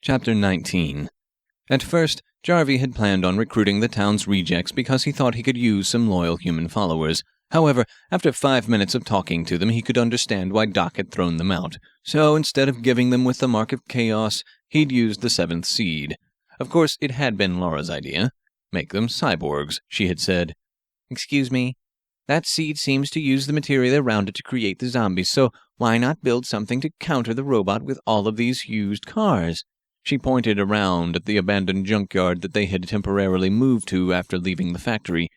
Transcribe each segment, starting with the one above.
Chapter 19. At first, Jarvie had planned on recruiting the town's rejects because he thought he could use some loyal human followers. However, after 5 minutes of talking to them, he could understand why Doc had thrown them out. So instead of giving them with the mark of chaos, he'd used the 7th seed. Of course, it had been Laura's idea. Make them cyborgs, she had said. "Excuse me. That seed seems to use the material around it to create the zombies, so why not build something to counter the robot with all of these used cars?" She pointed around at the abandoned junkyard that they had temporarily moved to after leaving the factory.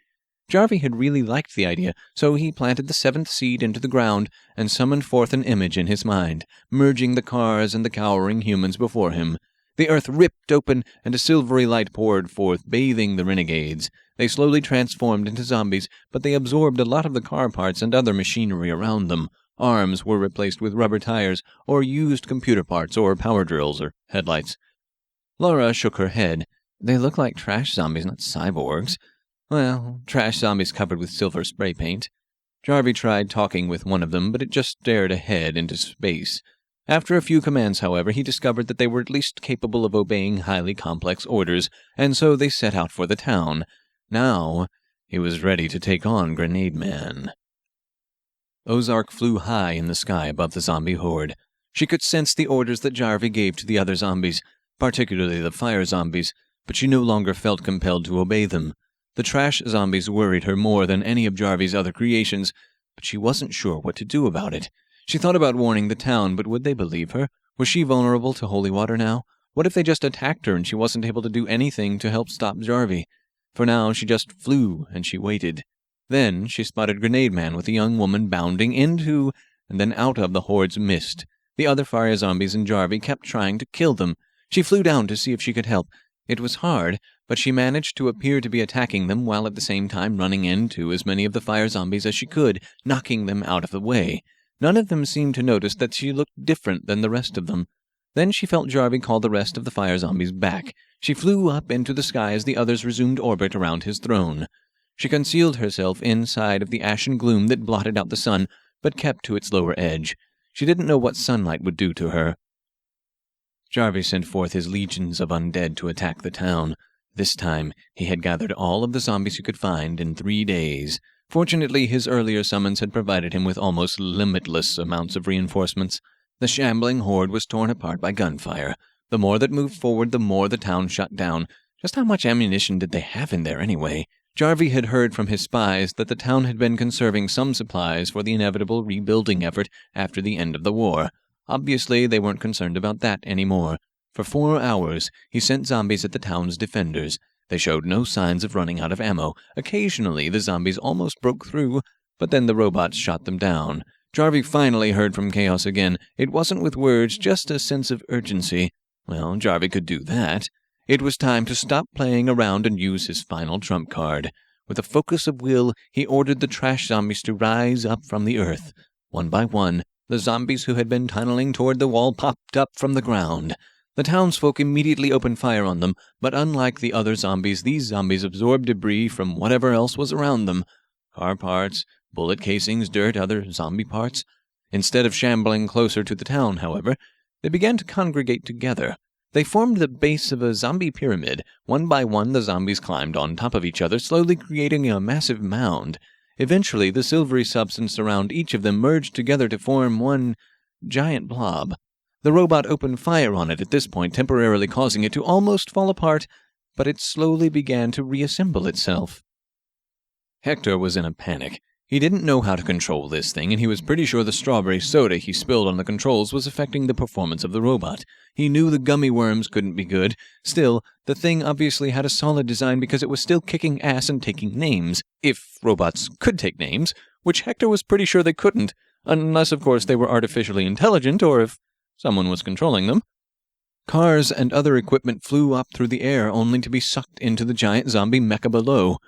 Jarvie had really liked the idea, so he planted the 7th seed into the ground and summoned forth an image in his mind, merging the cars and the cowering humans before him. The earth ripped open, and a silvery light poured forth, bathing the renegades. They slowly transformed into zombies, but they absorbed a lot of the car parts and other machinery around them. Arms were replaced with rubber tires, or used computer parts, or power drills, or headlights. Laura shook her head. "They look like trash zombies, not cyborgs." "Well, trash zombies covered with silver spray paint." Jarvie tried talking with one of them, but it just stared ahead into space. After a few commands, however, he discovered that they were at least capable of obeying highly complex orders, and so they set out for the town. Now, he was ready to take on Grenade Man. Ozark flew high in the sky above the zombie horde. She could sense the orders that Jarvie gave to the other zombies, particularly the fire zombies, but she no longer felt compelled to obey them. The trash zombies worried her more than any of Jarvie's other creations, but she wasn't sure what to do about it. She thought about warning the town, but would they believe her? Was she vulnerable to holy water now? What if they just attacked her and she wasn't able to do anything to help stop Jarvie? For now, she just flew, and she waited. Then she spotted Grenade Man with a young woman bounding into and then out of the horde's mist. The other fire zombies and Jarvie kept trying to kill them. She flew down to see if she could help. It was hard, but she managed to appear to be attacking them while at the same time running into as many of the fire zombies as she could, knocking them out of the way. None of them seemed to notice that she looked different than the rest of them. Then she felt Jarvie call the rest of the fire zombies back. She flew up into the sky as the others resumed orbit around his throne. She concealed herself inside of the ashen gloom that blotted out the sun, but kept to its lower edge. She didn't know what sunlight would do to her. Jarvie sent forth his legions of undead to attack the town. This time, he had gathered all of the zombies he could find in 3 days. Fortunately, his earlier summons had provided him with almost limitless amounts of reinforcements. The shambling horde was torn apart by gunfire. The more that moved forward, the more the town shut down. Just how much ammunition did they have in there anyway? Jarvie had heard from his spies that the town had been conserving some supplies for the inevitable rebuilding effort after the end of the war. Obviously, they weren't concerned about that anymore. For 4 hours, he sent zombies at the town's defenders. They showed no signs of running out of ammo. Occasionally, the zombies almost broke through, but then the robots shot them down. Jarvie finally heard from Chaos again. It wasn't with words, just a sense of urgency. Well, Jarvie could do that. It was time to stop playing around and use his final trump card. With a focus of will, he ordered the trash zombies to rise up from the earth. One by one, the zombies who had been tunneling toward the wall popped up from the ground. The townsfolk immediately opened fire on them, but unlike the other zombies, these zombies absorbed debris from whatever else was around them. Car parts, bullet casings, dirt, other zombie parts. Instead of shambling closer to the town, however, they began to congregate together. They formed the base of a zombie pyramid. One by one, the zombies climbed on top of each other, slowly creating a massive mound. Eventually, the silvery substance around each of them merged together to form one giant blob. The robot opened fire on it at this point, temporarily causing it to almost fall apart, but it slowly began to reassemble itself. Hector was in a panic. He didn't know how to control this thing, and he was pretty sure the strawberry soda he spilled on the controls was affecting the performance of the robot. He knew the gummy worms couldn't be good. Still, the thing obviously had a solid design because it was still kicking ass and taking names. If robots could take names, which Hector was pretty sure they couldn't, unless of course they were artificially intelligent or if someone was controlling them. Cars and other equipment flew up through the air only to be sucked into the giant zombie mecha below.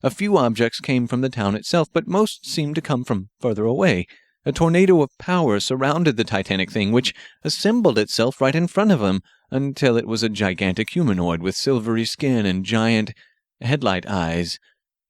A few objects came from the town itself, but most seemed to come from further away. A tornado of power surrounded the titanic thing, which assembled itself right in front of him, until it was a gigantic humanoid with silvery skin and giant headlight eyes.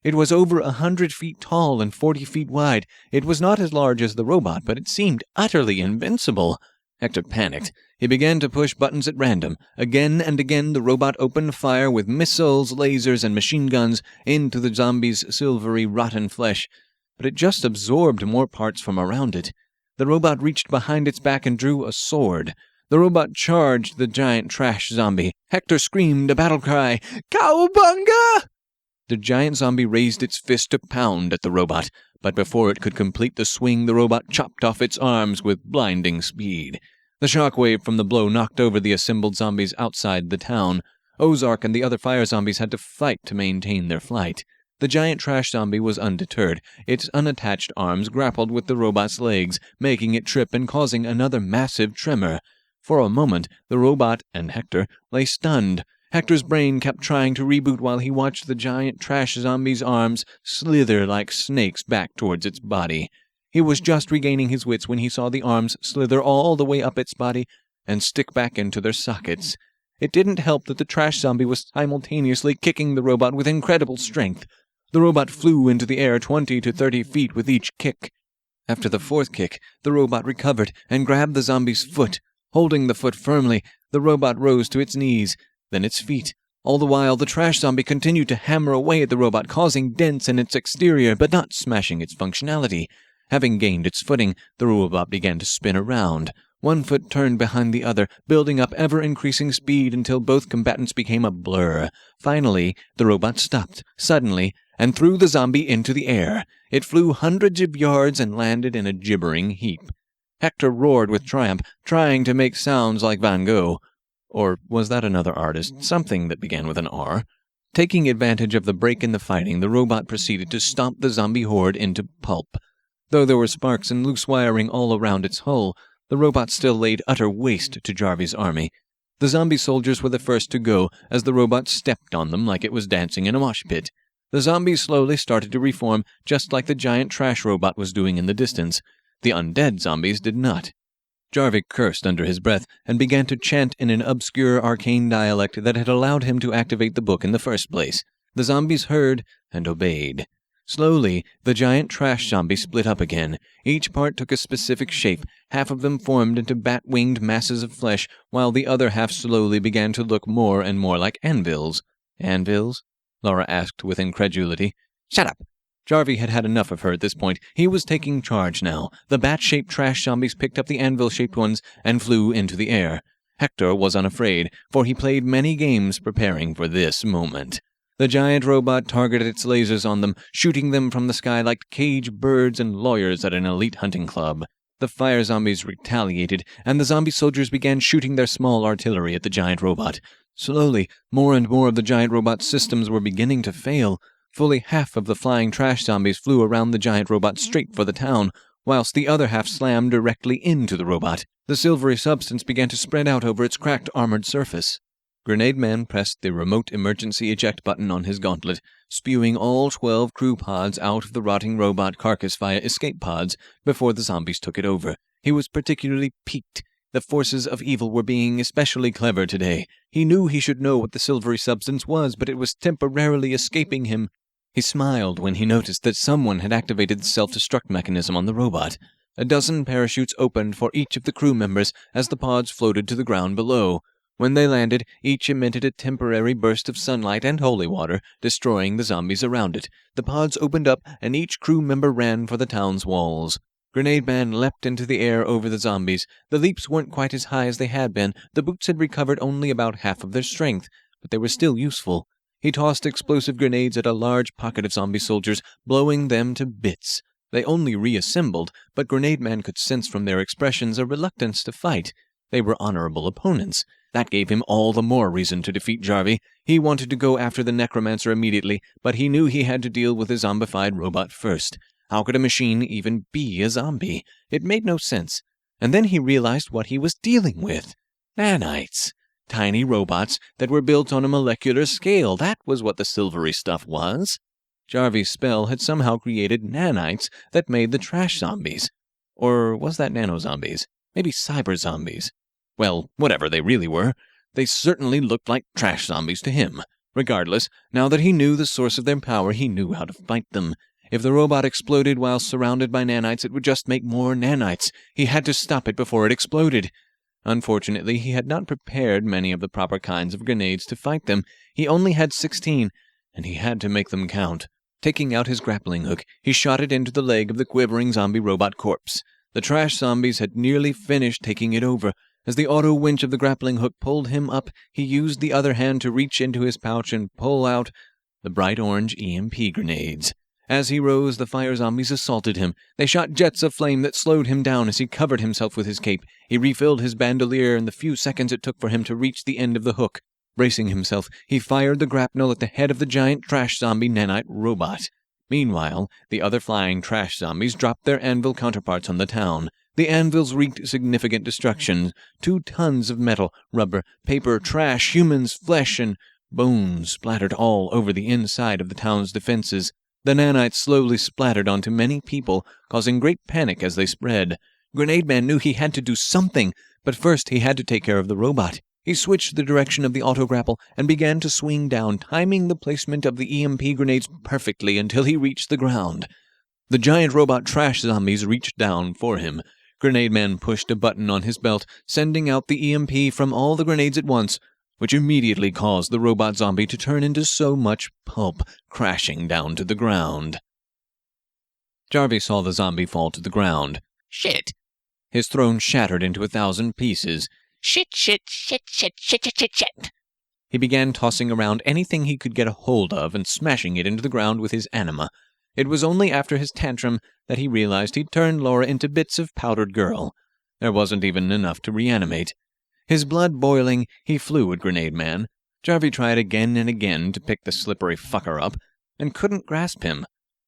It was over 100 feet tall and 40 feet wide. It was not as large as the robot, but it seemed utterly invincible. Hector panicked. He began to push buttons at random. Again and again the robot opened fire with missiles, lasers, and machine guns into the zombie's silvery, rotten flesh, but it just absorbed more parts from around it. The robot reached behind its back and drew a sword. The robot charged the giant trash zombie. Hector screamed a battle cry, "Cowabunga!" The giant zombie raised its fist to pound at the robot, but before it could complete the swing, the robot chopped off its arms with blinding speed. The shockwave from the blow knocked over the assembled zombies outside the town. Ozark and the other fire zombies had to fight to maintain their flight. The giant trash zombie was undeterred. Its unattached arms grappled with the robot's legs, making it trip and causing another massive tremor. For a moment, the robot and Hector lay stunned. Hector's brain kept trying to reboot while he watched the giant trash zombie's arms slither like snakes back towards its body. He was just regaining his wits when he saw the arms slither all the way up its body and stick back into their sockets. It didn't help that the trash zombie was simultaneously kicking the robot with incredible strength. The robot flew into the air 20 to 30 feet with each kick. After the fourth kick, the robot recovered and grabbed the zombie's foot. Holding the foot firmly, the robot rose to its knees, then its feet. All the while, the trash zombie continued to hammer away at the robot, causing dents in its exterior but not smashing its functionality. Having gained its footing, the robot began to spin around. One foot turned behind the other, building up ever-increasing speed until both combatants became a blur. Finally, the robot stopped, suddenly, and threw the zombie into the air. It flew hundreds of yards and landed in a gibbering heap. Hector roared with triumph, trying to make sounds like Van Gogh. Or was that another artist? Something that began with an R. Taking advantage of the break in the fighting, the robot proceeded to stomp the zombie horde into pulp. Though there were sparks and loose wiring all around its hull, the robot still laid utter waste to Jarvie's army. The zombie soldiers were the first to go, as the robot stepped on them like it was dancing in a mosh pit. The zombies slowly started to reform, just like the giant trash robot was doing in the distance. The undead zombies did not. Jarvie cursed under his breath and began to chant in an obscure arcane dialect that had allowed him to activate the book in the first place. The zombies heard and obeyed. Slowly, the giant trash zombie split up again. Each part took a specific shape. Half of them formed into bat-winged masses of flesh, while the other half slowly began to look more and more like anvils. Anvils? Laura asked with incredulity. Shut up! Jarvie had had enough of her at this point. He was taking charge now. The bat-shaped trash zombies picked up the anvil-shaped ones and flew into the air. Hector was unafraid, for he played many games preparing for this moment. The giant robot targeted its lasers on them, shooting them from the sky like caged birds and lawyers at an elite hunting club. The fire zombies retaliated, and the zombie soldiers began shooting their small artillery at the giant robot. Slowly, more and more of the giant robot's systems were beginning to fail. Fully half of the flying trash zombies flew around the giant robot straight for the town, whilst the other half slammed directly into the robot. The silvery substance began to spread out over its cracked armored surface. Grenade Man pressed the remote emergency eject button on his gauntlet, spewing all 12 crew pods out of the rotting robot carcass via escape pods before the zombies took it over. He was particularly piqued. The forces of evil were being especially clever today. He knew he should know what the silvery substance was, but it was temporarily escaping him. He smiled when he noticed that someone had activated the self-destruct mechanism on the robot. A dozen parachutes opened for each of the crew members as the pods floated to the ground below. When they landed, each emitted a temporary burst of sunlight and holy water, destroying the zombies around it. The pods opened up, and each crew member ran for the town's walls. Grenade Man leapt into the air over the zombies. The leaps weren't quite as high as they had been. The boots had recovered only about half of their strength, but they were still useful. He tossed explosive grenades at a large pocket of zombie soldiers, blowing them to bits. They only reassembled, but Grenade Man could sense from their expressions a reluctance to fight. They were honorable opponents. That gave him all the more reason to defeat Jarvie. He wanted to go after the necromancer immediately, but he knew he had to deal with a zombified robot first. How could a machine even be a zombie? It made no sense. And then he realized what he was dealing with. Nanites. Tiny robots that were built on a molecular scale. That was what the silvery stuff was. Jarvie's spell had somehow created nanites that made the trash zombies. Or was that nano-zombies? Maybe cyber-zombies. Well, whatever they really were, they certainly looked like trash zombies to him. Regardless, now that he knew the source of their power, he knew how to fight them. If the robot exploded while surrounded by nanites, it would just make more nanites. He had to stop it before it exploded. Unfortunately, he had not prepared many of the proper kinds of grenades to fight them. He only had 16, and he had to make them count. Taking out his grappling hook, he shot it into the leg of the quivering zombie robot corpse. The trash zombies had nearly finished taking it over. As the auto winch of the grappling hook pulled him up, he used the other hand to reach into his pouch and pull out the bright orange EMP grenades. As he rose, the fire zombies assaulted him. They shot jets of flame that slowed him down as he covered himself with his cape. He refilled his bandolier in the few seconds it took for him to reach the end of the hook. Bracing himself, he fired the grapnel at the head of the giant trash zombie nanite robot. Meanwhile, the other flying trash zombies dropped their anvil counterparts on the town. The anvils wreaked significant destruction. 2 tons of metal, rubber, paper, trash, humans, flesh, and bones splattered all over the inside of the town's defenses. The nanites slowly splattered onto many people, causing great panic as they spread. Grenade Man knew he had to do something, but first he had to take care of the robot. He switched the direction of the auto-grapple and began to swing down, timing the placement of the EMP grenades perfectly until he reached the ground. The giant robot trash zombies reached down for him. Grenade Man pushed a button on his belt, sending out the EMP from all the grenades at once, which immediately caused the robot zombie to turn into so much pulp, crashing down to the ground. Jarvie saw the zombie fall to the ground. Shit. His throne shattered into 1,000 pieces. Shit. He began tossing around anything he could get a hold of and smashing it into the ground with his anima. It was only after his tantrum that he realized he'd turned Laura into bits of powdered girl. There wasn't even enough to reanimate. His blood boiling, he flew at Grenade Man. Jarvie tried again and again to pick the slippery fucker up, and couldn't grasp him.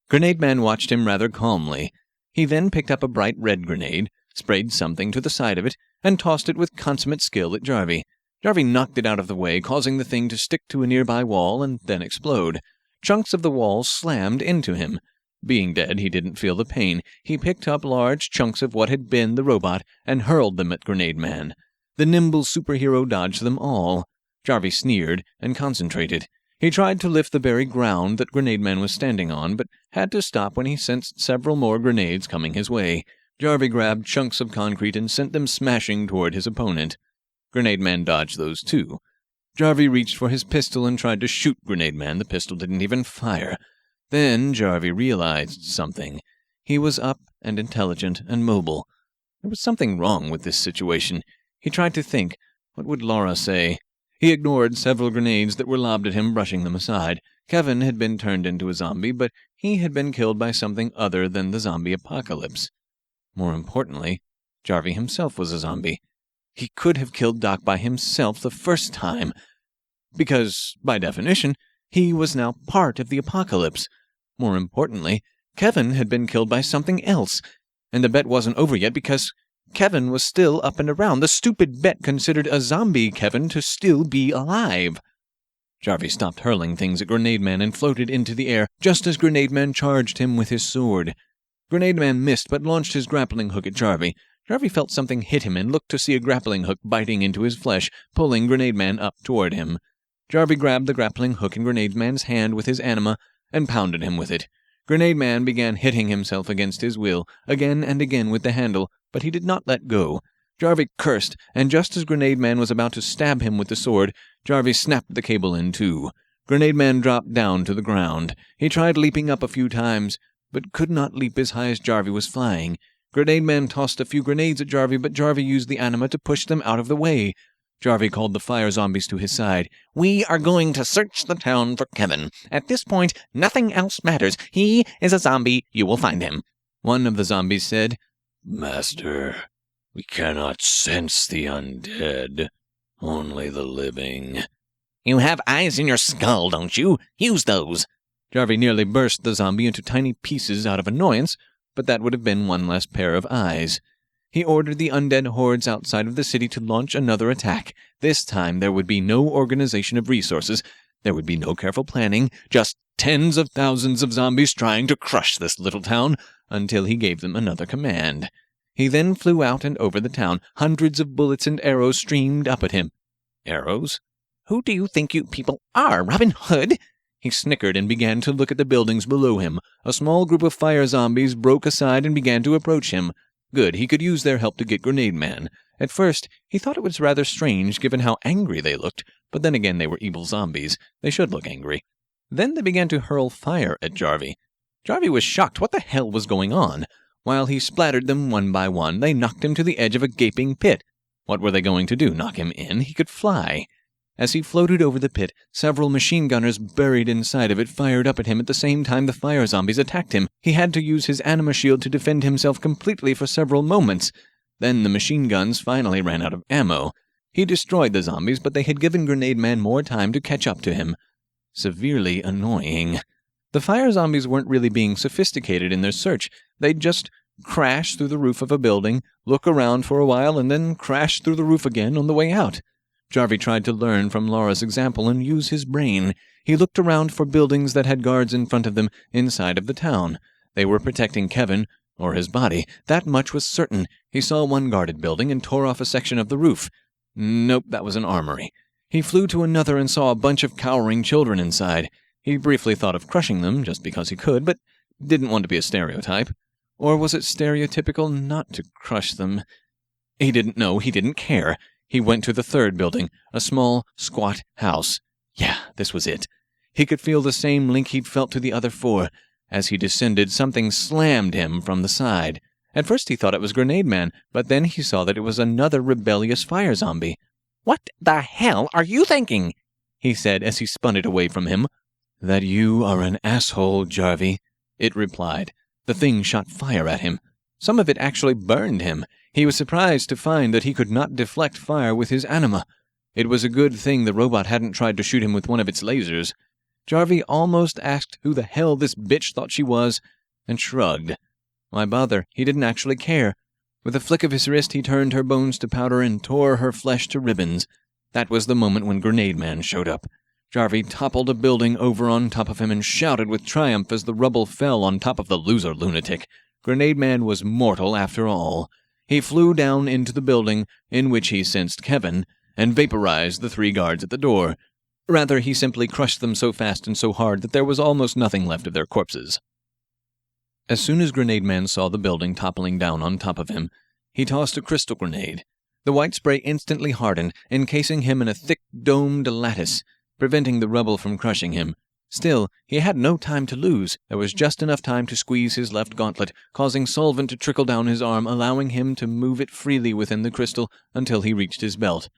Grenade Man watched him rather calmly. He then picked up a bright red grenade, sprayed something to the side of it, and tossed it with consummate skill at Jarvie. Jarvie knocked it out of the way, causing the thing to stick to a nearby wall and then explode. Chunks of the wall slammed into him. Being dead, he didn't feel the pain. He picked up large chunks of what had been the robot and hurled them at Grenade Man. The nimble superhero dodged them all. Jarvie sneered and concentrated. He tried to lift the very ground that Grenade Man was standing on, but had to stop when he sensed several more grenades coming his way. Jarvie grabbed chunks of concrete and sent them smashing toward his opponent. Grenade Man dodged those too. Jarvie reached for his pistol and tried to shoot Grenade Man. The pistol didn't even fire. Then Jarvie realized something. He was up and intelligent and mobile. There was something wrong with this situation. He tried to think. What would Laura say? He ignored several grenades that were lobbed at him, brushing them aside. Kevin had been turned into a zombie, but he had been killed by something other than the zombie apocalypse. More importantly, Jarvie himself was a zombie. He could have killed Doc by himself the first time, because, by definition, he was now part of the apocalypse. More importantly, Kevin had been killed by something else, and the bet wasn't over yet because Kevin was still up and around. The stupid bet considered a zombie Kevin to still be alive. Jarvie stopped hurling things at Grenade Man and floated into the air just as Grenade Man charged him with his sword. Grenade Man missed but launched his grappling hook at Jarvie. Jarvie felt something hit him and looked to see a grappling hook biting into his flesh, pulling Grenade Man up toward him. Jarvie grabbed the grappling hook in Grenade Man's hand with his anima and pounded him with it. Grenade Man began hitting himself against his will, again and again with the handle, but he did not let go. Jarvie cursed, and just as Grenade Man was about to stab him with the sword, Jarvie snapped the cable in two. Grenade Man dropped down to the ground. He tried leaping up a few times, but could not leap as high as Jarvie was flying. Grenade Man tossed a few grenades at Jarvie, but Jarvie used the anima to push them out of the way. Jarvie called the fire zombies to his side. We are going to search the town for Kevin. At this point, nothing else matters. He is a zombie. You will find him. One of the zombies said, Master, we cannot sense the undead, only the living. You have eyes in your skull, don't you? Use those. Jarvie nearly burst the zombie into tiny pieces out of annoyance, but that would have been one less pair of eyes. He ordered the undead hordes outside of the city to launch another attack. This time there would be no organization of resources. There would be no careful planning, just tens of thousands of zombies trying to crush this little town until he gave them another command. He then flew out and over the town. Hundreds of bullets and arrows streamed up at him. Arrows? Who do you think you people are, Robin Hood? He snickered and began to look at the buildings below him. A small group of fire zombies broke aside and began to approach him. Good, he could use their help to get Grenade Man. At first, he thought it was rather strange given how angry they looked, but then again they were evil zombies. They should look angry. Then they began to hurl fire at Jarvie. Jarvie was shocked. What the hell was going on? While he splattered them one by one, they knocked him to the edge of a gaping pit. What were they going to do, knock him in? He could fly. As he floated over the pit, several machine gunners buried inside of it fired up at him at the same time the fire zombies attacked him. He had to use his anima shield to defend himself completely for several moments. Then the machine guns finally ran out of ammo. He destroyed the zombies, but they had given Grenade Man more time to catch up to him. Severely annoying. The fire zombies weren't really being sophisticated in their search. They'd just crash through the roof of a building, look around for a while, and then crash through the roof again on the way out. Jarvie tried to learn from Laura's example and use his brain. He looked around for buildings that had guards in front of them inside of the town. They were protecting Kevin, or his body. That much was certain. He saw one guarded building and tore off a section of the roof. Nope, that was an armory. He flew to another and saw a bunch of cowering children inside. He briefly thought of crushing them, just because he could, but didn't want to be a stereotype. Or was it stereotypical not to crush them? He didn't know. He didn't care. He went to the third building, a small, squat house. Yeah, this was it. He could feel the same link he'd felt to the other four. As he descended, something slammed him from the side. At first he thought it was Grenade Man, but then he saw that it was another rebellious fire zombie. "What the hell are you thinking?" he said as he spun it away from him. "That you are an asshole, Jarvie," it replied. The thing shot fire at him. Some of it actually burned him. He was surprised to find that he could not deflect fire with his anima. It was a good thing the robot hadn't tried to shoot him with one of its lasers. Jarvie almost asked who the hell this bitch thought she was, and shrugged. Why bother? He didn't actually care. With a flick of his wrist, he turned her bones to powder and tore her flesh to ribbons. That was the moment when Grenade Man showed up. Jarvie toppled a building over on top of him and shouted with triumph as the rubble fell on top of the loser lunatic. Grenade Man was mortal after all. He flew down into the building, in which he sensed Kevin, and vaporized the 3 guards at the door. Rather, he simply crushed them so fast and so hard that there was almost nothing left of their corpses. As soon as Grenade Man saw the building toppling down on top of him, he tossed a crystal grenade. The white spray instantly hardened, encasing him in a thick domed lattice, preventing the rubble from crushing him. Still, he had no time to lose. There was just enough time to squeeze his left gauntlet, causing solvent to trickle down his arm, allowing him to move it freely within the crystal until he reached his belt.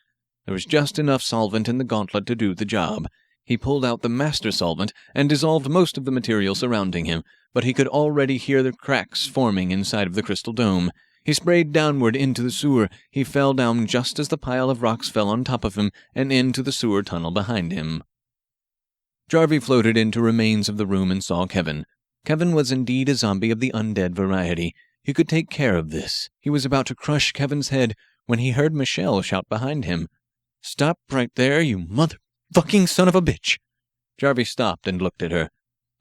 There was just enough solvent in the gauntlet to do the job. He pulled out the master solvent and dissolved most of the material surrounding him, but he could already hear the cracks forming inside of the crystal dome. He sprayed downward into the sewer. He fell down just as the pile of rocks fell on top of him and into the sewer tunnel behind him. Jarvie floated into remains of the room and saw Kevin. Kevin was indeed a zombie of the undead variety. He could take care of this. He was about to crush Kevin's head when he heard Michelle shout behind him. "Stop right there, you motherfucking son of a bitch!" Jarvie stopped and looked at her.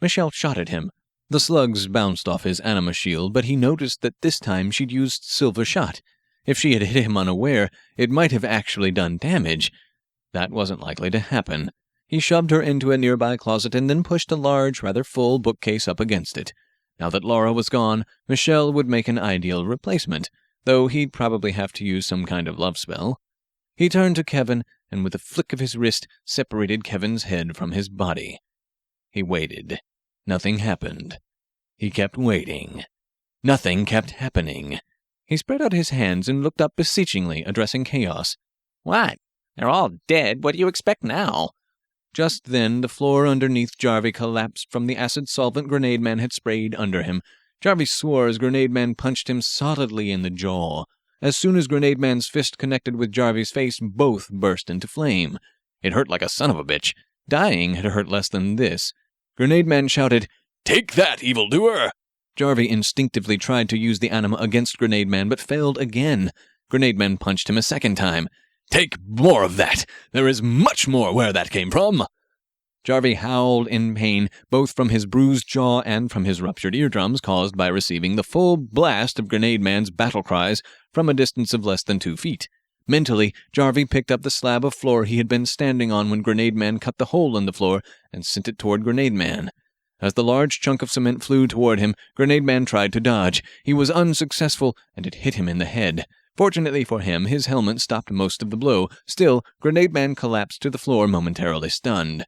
Michelle shot at him. The slugs bounced off his anima shield, but he noticed that this time she'd used silver shot. If she had hit him unaware, it might have actually done damage. That wasn't likely to happen. He shoved her into a nearby closet and then pushed a large, rather full bookcase up against it. Now that Laura was gone, Michelle would make an ideal replacement, though he'd probably have to use some kind of love spell. He turned to Kevin, and with a flick of his wrist, separated Kevin's head from his body. He waited. Nothing happened. He kept waiting. Nothing kept happening. He spread out his hands and looked up beseechingly, addressing Chaos. "What? They're all dead. What do you expect now?" Just then, the floor underneath Jarvie collapsed from the acid solvent Grenade Man had sprayed under him. Jarvie swore as Grenade Man punched him solidly in the jaw. As soon as Grenade Man's fist connected with Jarvie's face, both burst into flame. It hurt like a son of a bitch. Dying had hurt less than this. Grenade Man shouted, "Take that, evildoer!" Jarvie instinctively tried to use the anima against Grenade Man, but failed again. Grenade Man punched him a second time. "Take more of that! There is much more where that came from!" Jarvie howled in pain, both from his bruised jaw and from his ruptured eardrums caused by receiving the full blast of Grenade Man's battle cries from a distance of less than 2 feet. Mentally, Jarvie picked up the slab of floor he had been standing on when Grenade Man cut the hole in the floor and sent it toward Grenade Man. As the large chunk of cement flew toward him, Grenade Man tried to dodge. He was unsuccessful, and it hit him in the head. Fortunately for him, his helmet stopped most of the blow. Still, Grenade Man collapsed to the floor, momentarily stunned.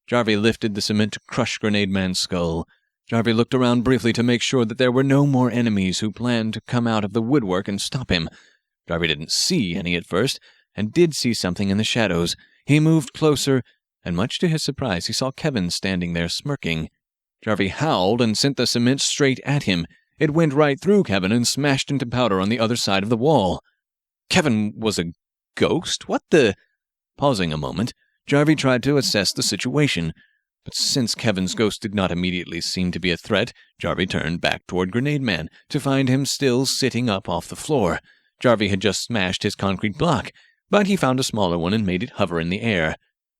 Jarvie lifted the cement to crush Grenade Man's skull. Jarvie looked around briefly to make sure that there were no more enemies who planned to come out of the woodwork and stop him. Jarvie didn't see any at first, and did see something in the shadows. He moved closer, and much to his surprise, he saw Kevin standing there smirking. Jarvie howled and sent the cement straight at him. It went right through Kevin and smashed into powder on the other side of the wall. Kevin was a ghost? What the... Pausing a moment, Jarvie tried to assess the situation. But since Kevin's ghost did not immediately seem to be a threat, Jarvie turned back toward Grenade Man, to find him still sitting up off the floor. Jarvie had just smashed his concrete block, but he found a smaller one and made it hover in the air.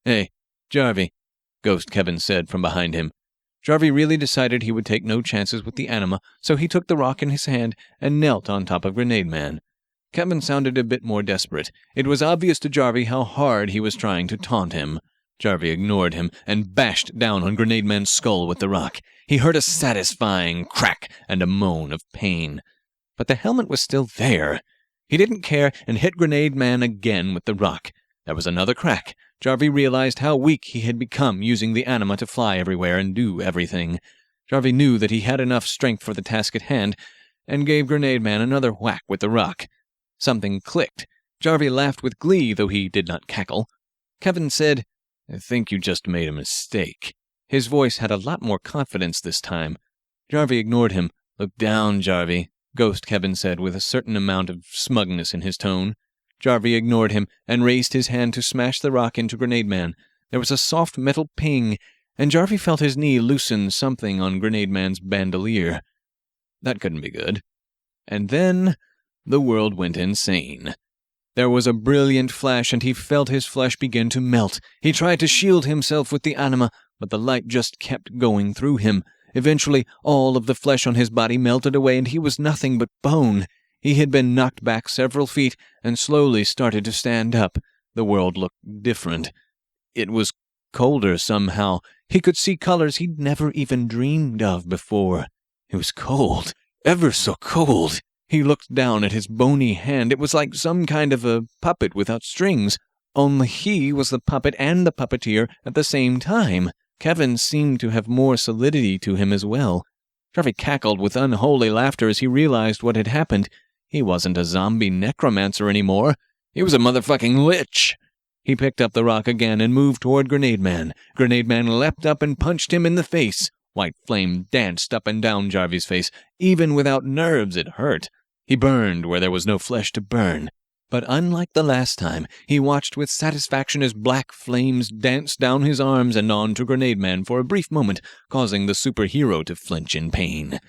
"Hey, Jarvie," Ghost Kevin said from behind him. Jarvie really decided he would take no chances with the anima, so he took the rock in his hand and knelt on top of Grenade Man. Kevin sounded a bit more desperate. It was obvious to Jarvie how hard he was trying to taunt him. Jarvie ignored him and bashed down on Grenade Man's skull with the rock. He heard a satisfying crack and a moan of pain. But the helmet was still there. He didn't care and hit Grenade Man again with the rock. There was another crack. Jarvie realized how weak he had become using the anima to fly everywhere and do everything. Jarvie knew that he had enough strength for the task at hand, and gave Grenade Man another whack with the rock. Something clicked. Jarvie laughed with glee, though he did not cackle. Kevin said, "I think you just made a mistake." His voice had a lot more confidence this time. Jarvie ignored him. "Look down, Jarvie," Ghost Kevin said with a certain amount of smugness in his tone. Jarvie ignored him and raised his hand to smash the rock into Grenade Man. There was a soft metal ping, and Jarvie felt his knee loosen something on Grenade Man's bandolier. That couldn't be good. And then the world went insane. There was a brilliant flash, and he felt his flesh begin to melt. He tried to shield himself with the anima, but the light just kept going through him. Eventually, all of the flesh on his body melted away, and he was nothing but bone. He had been knocked back several feet and slowly started to stand up. The world looked different. It was colder somehow. He could see colors he'd never even dreamed of before. It was cold, ever so cold. He looked down at his bony hand. It was like some kind of a puppet without strings. Only he was the puppet and the puppeteer at the same time. Kevin seemed to have more solidity to him as well. Jarvie cackled with unholy laughter as he realized what had happened. He wasn't a zombie necromancer anymore. He was a motherfucking lich. He picked up the rock again and moved toward Grenade Man. Grenade Man leapt up and punched him in the face. White flame danced up and down Jarvie's face. Even without nerves, it hurt. He burned where there was no flesh to burn. But unlike the last time, he watched with satisfaction as black flames danced down his arms and on to Grenade Man for a brief moment, causing the superhero to flinch in pain.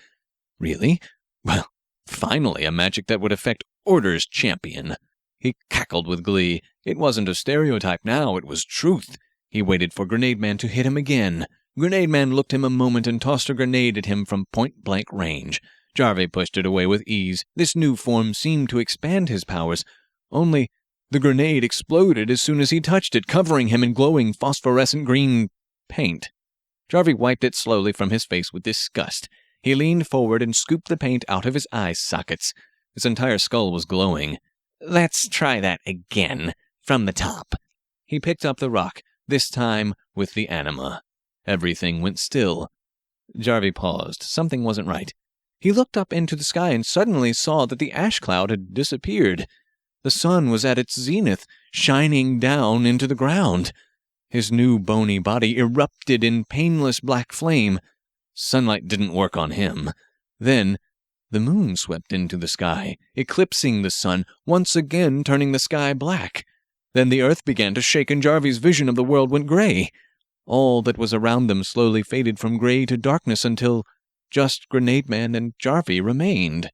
Really? Well, finally a magic that would affect Order's champion. He cackled with glee. It wasn't a stereotype now, it was truth. He waited for Grenade Man to hit him again. Grenade Man looked him a moment and tossed a grenade at him from point-blank range. Jarvie pushed it away with ease. This new form seemed to expand his powers. Only the grenade exploded as soon as he touched it, covering him in glowing phosphorescent green paint. Jarvie wiped it slowly from his face with disgust. He leaned forward and scooped the paint out of his eye sockets. His entire skull was glowing. "Let's try that again, from the top." He picked up the rock, this time with the anima. Everything went still. Jarvie paused. Something wasn't right. He looked up into the sky and suddenly saw that the ash cloud had disappeared. The sun was at its zenith, shining down into the ground. His new bony body erupted in painless black flame. Sunlight didn't work on him. Then the moon swept into the sky, eclipsing the sun, once again turning the sky black. Then the earth began to shake and Jarvie's vision of the world went gray. All that was around them slowly faded from gray to darkness until just Grenade Man and Jarvie remained.